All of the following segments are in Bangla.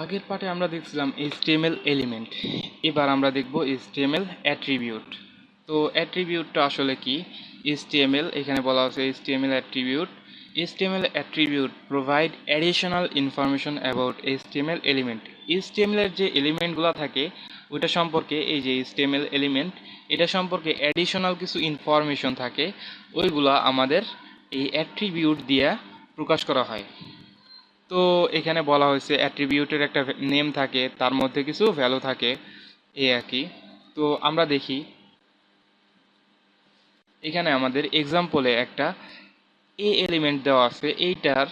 আগের পার্টে আমরা দেখছিলাম HTML এলিমেন্ট। এবার আমরা দেখব HTML অ্যাট্রিবিউট। তো অ্যাট্রিবিউটটা আসলে কি? HTML এখানে বলা আছে HTML attribute. HTML attribute provide additional information about HTML element. HTML এর যে এলিমেন্টগুলো থাকে ওইটা সম্পর্কে, এই যে HTML এলিমেন্ট, এটা সম্পর্কে অ্যাডিশনাল কিছু ইনফরমেশন থাকে, ওইগুলা আমাদের এই অ্যাট্রিবিউট দিয়ে প্রকাশ করা হয়। তো এখানে বলা হয়েছে অ্যাট্রিবিউটের একটা নেম থাকে, তার মধ্যে কিছু ভ্যালু থাকে, এই আর কি। তো আমরা দেখি এখানে আমাদের এক্সাম্পলে একটা এলিমেন্ট দেওয়া আছে, এইটার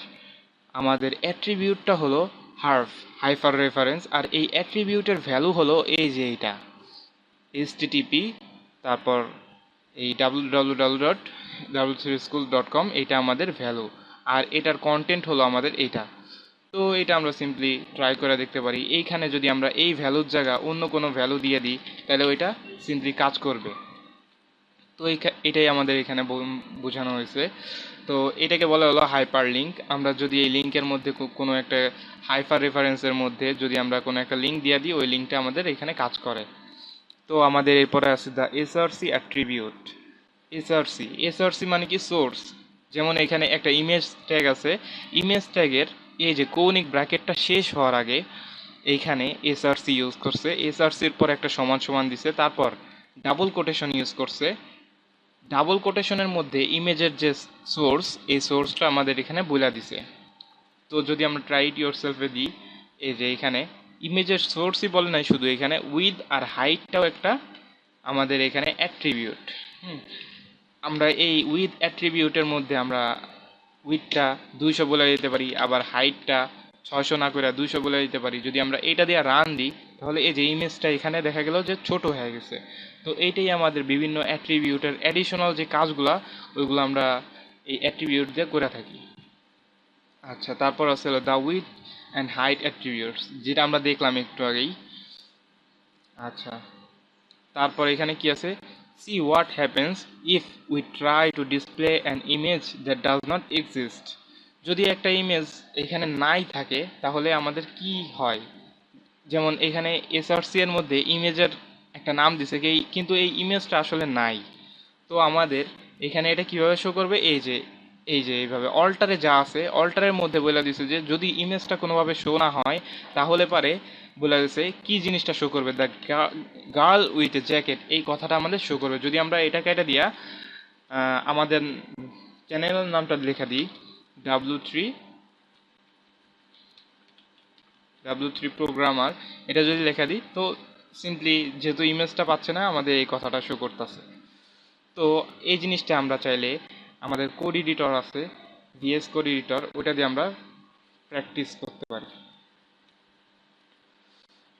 আমাদের অ্যাট্রিবিউটটা হলো হার্ফ হাইপার রেফারেন্স, আর এই অ্যাট্রিবিউটের ভ্যালু হলো এই যে এইটা http, তারপর এই www.w3school.com, এইটা আমাদের ভ্যালু, আর এটার কন্টেন্ট হলো আমাদের এইটা। তো এটা আমরা সিম্পলি ট্রাই করে দেখতে পারি। এইখানে যদি আমরা এই ভ্যালুর জায়গা অন্য কোনো ভ্যালু দিয়ে দিই তাহলে ওইটা সিম্পলি কাজ করবে। তো এটাই আমাদের এখানে বোঝানো হয়েছে। তো এটাকে বলা হলো হাইপার লিঙ্ক। আমরা যদি এই লিঙ্কের মধ্যে কোনো একটা হাইপার রেফারেন্সের মধ্যে যদি আমরা কোনো একটা লিঙ্ক দিয়ে দিই, ওই লিঙ্কটা আমাদের এখানে কাজ করে। তো আমাদের এরপরে আছে দ্য এসআরসি অ্যাট্রিবিউট। এসআরসি মানে কি? সোর্স। যেমন এখানে একটা ইমেজ ট্যাগ আছে, ইমেজ ট্যাগের এই যে কৌণিক ব্র্যাকেটটা শেষ হওয়ার আগে এইখানে এসআরসি ইউজ করছে, এসআরসির পর একটা সমান সমান দিছে, তারপর ডাবল কোটেশন ইউজ করছে। ডাবল কোটেশনের মধ্যে ইমেজের যে সোর্স, এই সোর্সটা আমাদের এখানে বলে দিছে। তো যদি আমরা ট্রাই ইট ইয়োরসেলফে দিই, এই যে এখানে ইমেজের সোর্সই বলে নাই, শুধু এখানে উইথ আর হাইটটাও একটা আমাদের এখানে অ্যাট্রিবিউট। আমরা এই উইথ অ্যাট্রিবিউটের মধ্যে আমরা উইথটা 200 বলে দিতে পারি, আবার হাইটটা 600 না করে 200 বলে দিতে পারি। যদি আমরা এটা দিয়ে রান দিই তাহলে এই যে ইমেজটা এখানে দেখা গেল যে ছোট হয়ে গেছে। তো এইটাই আমাদের বিভিন্ন অ্যাট্রিবিউটের অ্যাডিশনাল যে কাজগুলা, ওইগুলো আমরা এই অ্যাট্রিবিউট দিয়ে করে থাকি। আচ্ছা, তারপর আছে হলো the with and height attributes, যেটা আমরা দেখলাম একটু আগেই। আচ্ছা, তারপর এখানে কি আছে? See what happens if we try to display an image that does not exist. যদি একটা ইমেজ এখানে নাই থাকে তাহলে আমাদের কি হয়? যেমন এখানে এসআরসি এর মধ্যে ইমেজের একটা নাম দিছে কি, কিন্তু এই ইমেজটা আসলে নাই। তো আমাদের এখানে এটা কিভাবে শো করবে? এই যে এইভাবে অল্টারে যা আছে, অল্টারের মধ্যে বলে দিছে যে যদি ইমেজটা কোনোভাবে শো না হয় তাহলে পারে বলে দিছে কি জিনিসটা শো করবে, the girl with a jacket, এই কথাটা আমাদের শো করবে। যদি আমরা এটাকে এটা দিয়া আমাদের চ্যানেলের নামটা লেখা দিই W3 প্রোগ্রামার, এটা যদি লেখা দিই তো সিম্পলি যেহেতু ইমেজটা পাচ্ছে না, আমাদের এই কথাটা শো করতেছে। তো এই জিনিসটা আমরা চাইলে আমাদের কোড এডিটর আছে, VS কোড এডিটর, ওটা দিয়ে আমরা প্র্যাকটিস করতে পারি।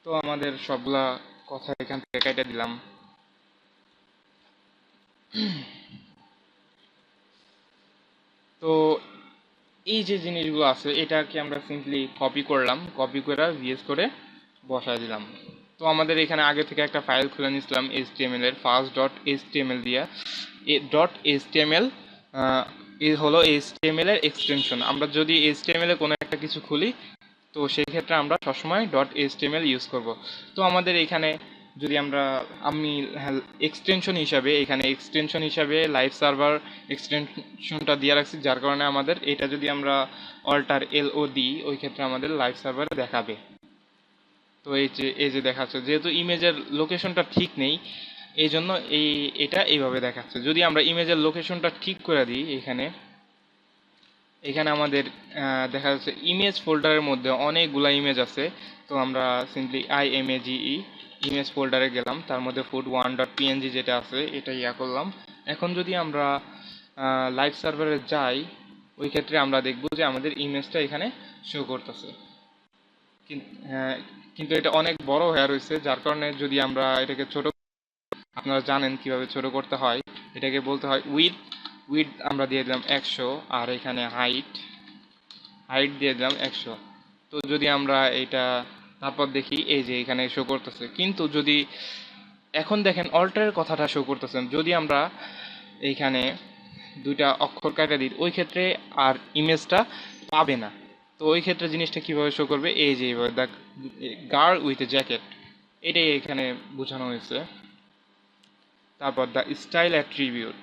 তো আমাদের সবগুলা কথা এখান থেকে কেটে দিলাম। তো এই যে জিনিসগুলো আছে এটাকে আমরা সিম্পলি কপি করলাম, কপি করে VS করে বসায় দিলাম। তো আমাদের এখানে আগে থেকে একটা ফাইল খুলে নিয়েছিলাম HTML এর, ফার্স্ট ডট এইচটিএমএল দিয়া। ডট এইচটিএমএল এই হলো HTML এর এক্সটেনশন। আমরা যদি HTML এ কোনো একটা কিছু খুলি তো সেই ক্ষেত্রে আমরা সবসময় ডট এইচটিএমএল ইউজ করব। তো আমাদের এখানে যদি আমি এক্সটেনশন হিসাবে লাইভ সার্ভার এক্সটেনশনটা দিয়ে রাখছি, যার কারণে আমাদের এটা যদি আমরা অল্টার LO দিই ওই ক্ষেত্রে আমাদের লাইভ সার্ভারে দেখাবে। তো এই যে দেখাচ্ছে, যেহেতু ইমেজের লোকেশনটা ঠিক নেই এই জন্য এটা এইভাবে দেখাচ্ছে। যদি আমরা ইমেজের লোকেশনটা ঠিক করে দিই, এখানে আমাদের দেখা যাচ্ছে ইমেজ ফোল্ডারের মধ্যে অনেকগুলা ইমেজ আছে। তো আমরা সিম্পলি IMAGE ইমেজ ফোল্ডারে গেলাম, তার মধ্যে food1.png যেটা আছে এটা করলাম। এখন যদি আমরা লাইভ সার্ভারে যাই ওই ক্ষেত্রে আমরা দেখব যে আমাদের ইমেজটা এখানে শো করতেছে, কিন্তু এটা অনেক বড় হয়ে রয়েছে, যার কারণে যদি আমরা এটাকে ছোট, আপনারা জানেন কিভাবে ছোট করতে হয়, এটাকে বলতে হয় উইথ আমরা দিয়ে দিলাম 100, আর এখানে হাইট দিয়ে দিলাম 100। তো যদি আমরা এটা তারপর দেখি এই যে এখানে শো করতেছে, কিন্তু যদি এখন দেখেন অল্টারের কথাটা শো করতেছেন, যদি আমরা এইখানে দুইটা অক্ষর কাটা দিই ওই ক্ষেত্রে আর ইমেজটা পাবে না। তো ওই ক্ষেত্রে জিনিসটা কীভাবে শো করবে, এই যে এইভাবে the girl with a jacket, এটাই এখানে বোঝানো হয়েছে। তারপর দ্য স্টাইল অ্যাট্রিবিউট,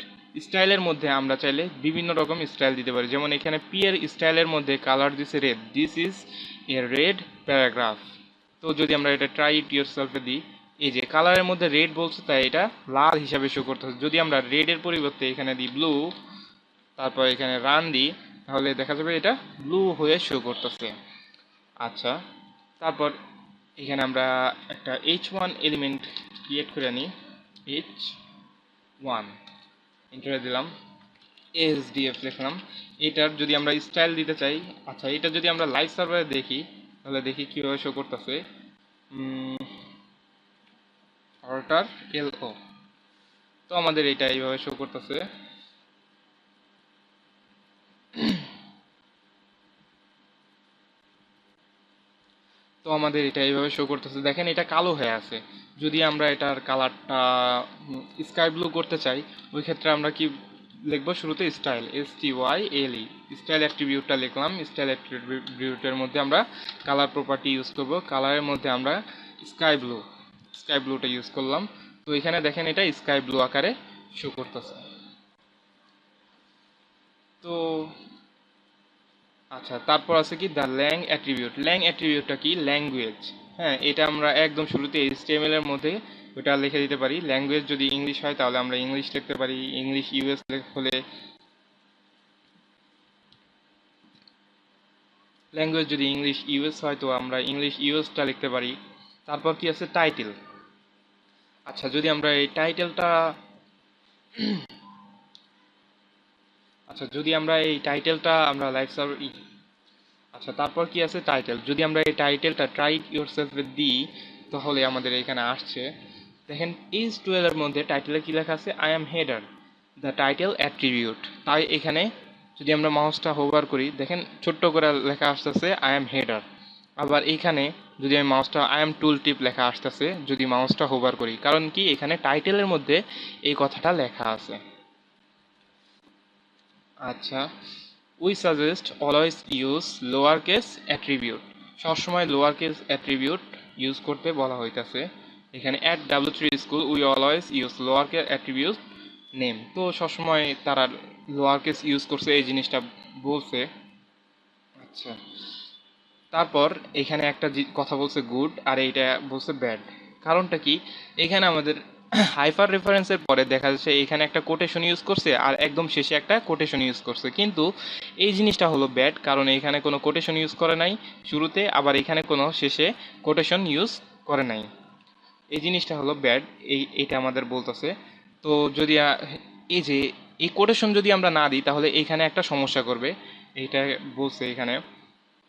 স্টাইলের মধ্যে আমরা চাইলে বিভিন্ন রকম স্টাইল দিতে পারি, যেমন এখানে পি এর স্টাইলের মধ্যে কালার দিছে red, this is a red paragraph. তো যদি আমরা এটা ট্রাই ইট ইয়োরসেলফে দিই, এই যে কালারের মধ্যে রেড বলছে তাই এটা লাল হিসাবে শো করতেছে। যদি আমরা রেডের পরিবর্তে এখানে দিই ব্লু, তারপর এখানে রান দিই, তাহলে দেখা যাবে এটা ব্লু হয়ে শো করতেছে। আচ্ছা, তারপর এখানে আমরা একটা H1 এলিমেন্ট ক্রিয়েট করে নিই, H1 এন্টার দিলাম, ASDF লিখলাম। এটার যদি আমরা স্টাইল দিতে চাই, আচ্ছা এটা যদি আমরা লাইভ সার্ভারে দেখি, তাহলে দেখি কীভাবে শো করতেছে। অর্টার LO, তো আমাদের এটা এইভাবে শো করতেছে। তো আমাদের এটা এইভাবে শো করতেছে, দেখেন এটা কালো হয়ে আছে। যদি আমরা এটার কালারটা স্কাই ব্লু করতে চাই, ওই ক্ষেত্রে আমরা কি লিখবো, শুরুতে স্টাইল, STYLE, স্টাইল অ্যাট্রিবিউটটা লিখলাম। স্টাইল অ্যাট্রিবিউটের মধ্যে আমরা কালার প্রপার্টি ইউজ করব, কালারের মধ্যে আমরা স্কাই ব্লুটা ইউজ করলাম। তো এখানে দেখেন এটা স্কাই ব্লু আকারে শো করতেছে। তো আচ্ছা, তারপর আছে কি দ্য ল্যাং অ্যাট্রিবিউট। ল্যাং অ্যাট্রিবিউটটা কি, ল্যাঙ্গুয়েজ। হ্যাঁ, এটা আমরা একদম শুরুতে HTML এর মধ্যে ওটা লিখে দিতে পারি। ল্যাঙ্গুয়েজ যদি ইংলিশ হয় তাহলে আমরা ইংলিশ লিখতে পারি, ইংলিশ ইউএস হলে ল্যাঙ্গুয়েজ যদি ইংলিশ ইউএস হয় তো আমরা ইংলিশ ইউএসটা লিখতে পারি। তারপর কি আছে টাইটেল। আচ্ছা, যদি আমরা এই টাইটেলটা আমরা লাইভ সার্ভার, আচ্ছা তারপর কি আছে টাইটেল। যদি আমরা এই টাইটেলটা ট্রাই ইট ইয়োরসেলফে দিই, তাহলে আমাদের এখানে আসছে, দেখেন H12 এর মধ্যে টাইটেলে কি লেখা আছে, I am header the title attribute. তাই এখানে যদি আমরা মাউসটা হোভার করি, দেখেন ছোট্ট করে লেখা আসতেছে আই এম হেডার। আবার এখানে যদি আমি মাউসটা আই এম টুল টিপ লেখা আসতেছে যদি মাউসটা হোভার করি, কারণ কি এখানে টাইটেলের মধ্যে এই কথাটা লেখা আছে। আচ্ছা, we suggest always use lower case attribute. সবসময় লোয়ার কেস অ্যাট্রিবিউট ইউজ করতে বলা হইতাছে। এখানে at W3 school we always use lower case attribute name. তো সবসময় তারা লোয়ার কেস ইউজ করছে, এই জিনিসটা বলছে। আচ্ছা, তারপর এখানে একটা কথা বলছে গুড, আর এইটা বলছে ব্যাড। কারণটা কি, এখানে আমাদের হাইপার রেফারেন্সের পরে দেখা যাচ্ছে এখানে একটা কোটেশন ইউজ করছে আর একদম শেষে একটা কোটেশন ইউজ করছে, কিন্তু এই জিনিসটা হলো ব্যাড, কারণ এখানে কোনো কোটেশন ইউজ করে নাই শুরুতে, আবার এখানে কোনো শেষে কোটেশন ইউজ করে নাই। এই জিনিসটা হলো ব্যাড, এইটা আমাদের বলতেছে। তো যদি এই যে এই কোটেশন যদি আমরা না দিই তাহলে এখানে একটা সমস্যা করবে, এইটা বলছে এখানে।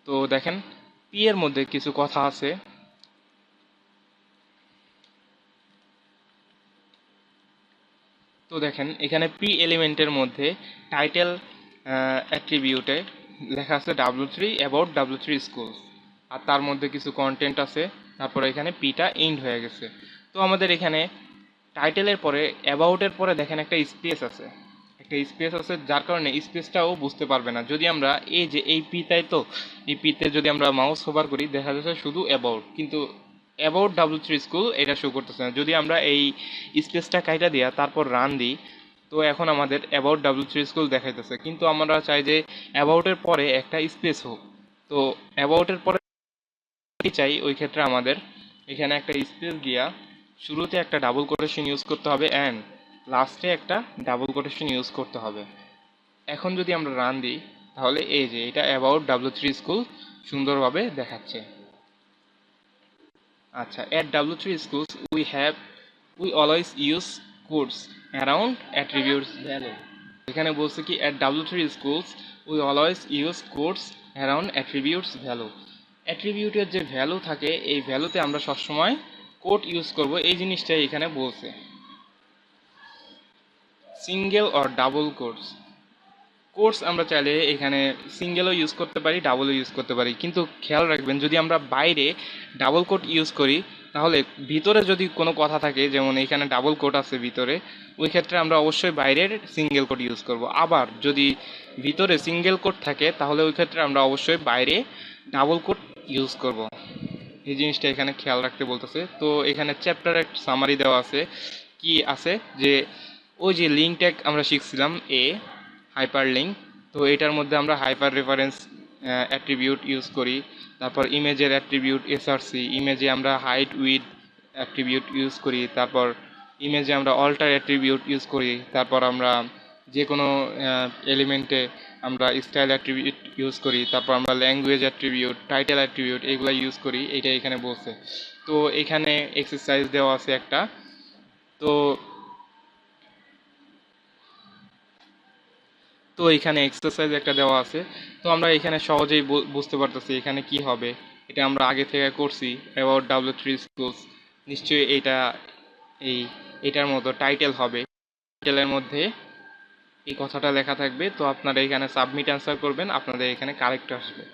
তো দেখেন পি এর মধ্যে কিছু কথা আছে। তো দেখেন এখানে পি এলিমেন্টের মধ্যে টাইটেল অ্যাট্রিবিউটে লেখা আছে W3 অ্যাবাউট W3 স্কুল, আর তার মধ্যে কিছু কন্টেন্ট আছে। তারপরে এখানে পিটা এন্ড হয়ে গেছে। তো আমাদের এখানে টাইটেলের পরে অ্যাবাউটের পরে দেখেন একটা স্পেস আছে, যার কারণে স্পেসটাও বুঝতে পারবে না। যদি আমরা এই যে এই পিটাই, তো এই পিতে যদি আমরা মাউস হোভার করি দেখা যাচ্ছে শুধু অ্যাবাউট, কিন্তু অ্যাবাউট W3 স্কুল এটা শো করতেছে না। যদি আমরা এই স্পেসটা কাইটা দিয়া তারপর রান দিই, তো এখন আমাদের অ্যাবাউট W3 স্কুল দেখাইতেছে, কিন্তু আমরা চাই যে অ্যাবাউটের পরে একটা স্পেস হোক। তো অ্যাবাউটের পরে চাই, ওই ক্ষেত্রে আমাদের এখানে একটা স্পেস দিয়া শুরুতে একটা ডাবল কোটেশন ইউজ করতে হবে অ্যান্ড লাস্টে একটা ডাবল কোটেশন ইউজ করতে হবে। এখন যদি আমরা রান দিই তাহলে এই যে এটা অ্যাবাউট W3 স্কুল সুন্দরভাবে দেখাচ্ছে। আচ্ছা, at W3 schools we always use quotes around attributes value। এখানে বলছে কি at W3 schools we always use quotes around attributes value। অ্যাট্রিবিউটের যে ভ্যালু থাকে এই ভ্যালুতে আমরা সবসময় কোট ইউজ করব, এই জিনিসটাই এখানে বলছে। সিঙ্গেল অর ডাবল কোটস আমরা চাইলে এখানে সিঙ্গেলও ইউজ করতে পারি, ডাবলও ইউজ করতে পারি, কিন্তু খেয়াল রাখবেন যদি আমরা বাইরে ডাবল কোট ইউজ করি তাহলে ভিতরে যদি কোনো কথা থাকে, যেমন এখানে ডাবল কোট আছে ভিতরে, ওই ক্ষেত্রে আমরা অবশ্যই বাইরের সিঙ্গেল কোট ইউজ করব। আবার যদি ভিতরে সিঙ্গেল কোট থাকে তাহলে ওই ক্ষেত্রে আমরা অবশ্যই বাইরে ডাবল কোট ইউজ করব। এই জিনিসটা এখানে খেয়াল রাখতে বলতেছে। তো এখানে চ্যাপ্টারের সামারি দেওয়া আছে, কি আছে যে ওই যে লিঙ্ক ট্যাগ আমরা শিখছিলাম হাইপার লিঙ্ক, তো এটার মধ্যে আমরা হাইপার রেফারেন্স অ্যাট্রিবিউট ইউজ করি। তারপর ইমেজের অ্যাট্রিবিউট এসআরসি, ইমেজে আমরা হাইট উইথ অ্যাট্রিবিউট ইউজ করি। তারপর ইমেজে আমরা অল্টার অ্যাট্রিবিউট ইউজ করি। তারপর আমরা যে কোনো এলিমেন্টে আমরা স্টাইল অ্যাট্রিবিউট ইউজ করি। তারপর আমরা ল্যাঙ্গুয়েজ অ্যাট্রিবিউট, টাইটেল অ্যাট্রিবিউট এগুলো ইউজ করি। এইটা এখানে বলছে। তো এখানে এক্সারসাইজ দেওয়া আছে একটা। তো তো এখানে এক্সারসাইজ একটা দেওয়া আছে। তো আমরা এখানে সহজেই বুঝতে পারতেছি এখানে কি হবে। এটা আমরা আগে থেকে করছি, অ্যাবাউট W3 স্কুলস। নিশ্চয়ই এটার মতো টাইটেল হবে। টাইটেলের মধ্যে এই কথাটা লেখা থাকবে। তো আপনারা এখানে সাবমিট অ্যান্সার করবেন, আপনাদের এখানে কারেক্ট আসবে।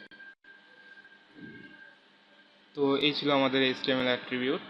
তো এই ছিল আমাদের HTML অ্যাট্রিবিউট।